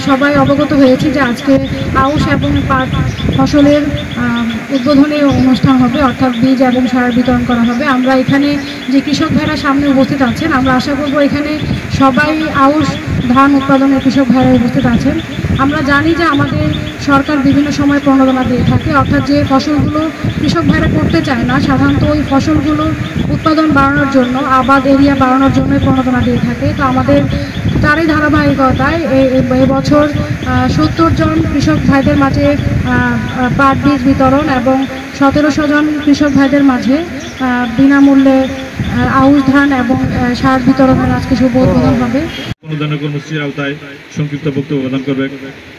সবাই অবগত হয়েছি যে আজকে আউশ এবং পাট ফসলের উদ্বোধনী অনুষ্ঠান হবে, অর্থাৎ বীজ এবং সার বিতরণ করা হবে। আমরা এখানে যে কৃষক ভাইরা সামনে উপস্থিত আছেন, আমরা আশা করব এখানে সবাই আউশ ধান উৎপাদনের কৃষক ভাইরা উপস্থিত আছেন। আমরা জানি যে আমাদের সরকার বিভিন্ন সময় প্রণোদনা দিয়ে থাকে, অর্থাৎ যে ফসলগুলো কৃষক ভাইরা করতে চায় না, সাধারণত ওই ফসলগুলো উৎপাদন বাড়ানোর জন্য, আবাদ এরিয়া বাড়ানোর জন্যই প্রণোদনা দিয়ে থাকে। তো আমাদের তারই ধারাবাহিকতায় এবছর 70 জন কৃষক ভাইদের মাঝে পাট বীজ বিতরণ এবং 1700 জন কৃষক ভাইদের মাঝে বিনামূল্যে আউশ ধান এবং সার বিতরণের আজকে শুভ উদ্বোধন হবে। অনুদানের কর্মসূচির আওতায় সংক্ষিপ্ত বক্তব্য প্রদান করবে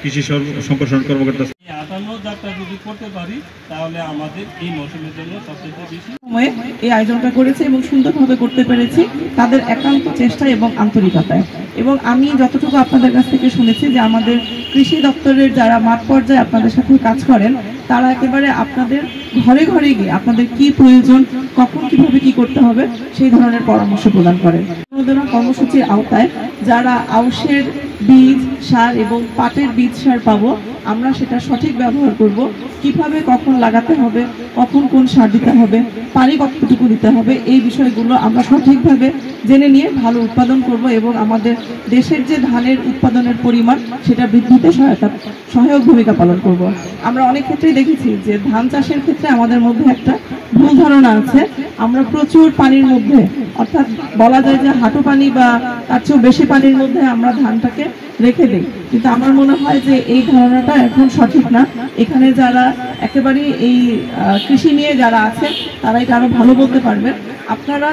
কৃষি সম্প্রসারণ কর্মকর্তা। 58 যদি করতে পারি তাহলে আমাদের এই মৌসুমের জন্য সবচেয়ে বেশি সময়ে এই আয়োজনটা করেছে এবং সুন্দরভাবে করতে পেরেছি তাদের একান্ত চেষ্টা এবং আন্তরিকতায়। এবং আমি যতটুকু আপনাদের কাছ থেকে শুনেছি যে আমাদের কৃষি দপ্তরের যারা মাঠ পর্যায়ে আপনাদের সাথে কাজ করেন, তারা একেবারে আপনাদের ঘরে ঘরে গিয়ে আপনাদের কি প্রয়োজন, কখন কিভাবে কি করতে হবে সেই ধরনের পরামর্শ প্রদান করেন। কর্মসূচির আওতায় যারা আউশের বীজ সার এবং পাটের বীজ সার পাবো, আমরা সেটা সঠিক ব্যবহার করব, কিভাবে কখন লাগাতে হবে, কখন কোন সার দিতে হবে, পানি কতটুকু দিতে হবে, এই বিষয়গুলো আমরা সঠিকভাবে জেনে নিয়ে ভালো উৎপাদন করব এবং আমাদের দেশের যে ধানের উৎপাদনের পরিমাণ সেটা বৃদ্ধিতে সহায়ক ভূমিকা পালন করব। আমরা অনেক ক্ষেত্রেই দেখেছি যে ধান চাষের ক্ষেত্রে আমাদের মধ্যে একটা ভুল ধারণা আছে, আমরা প্রচুর পানির মধ্যে, অর্থাৎ বলা যায় যে হাঁটু পানি বা তার চেয়েও বেশি পানির মধ্যে আমরা ধানটাকে রেখে দিই, কিন্তু আমার মনে হয় যে এই ধারণাটা এখন সঠিক না। এখানে যারা একেবারে এই কৃষি নিয়ে যারা আছেন তারা এটা আরো ভালো বলতে পারবেন। আপনারা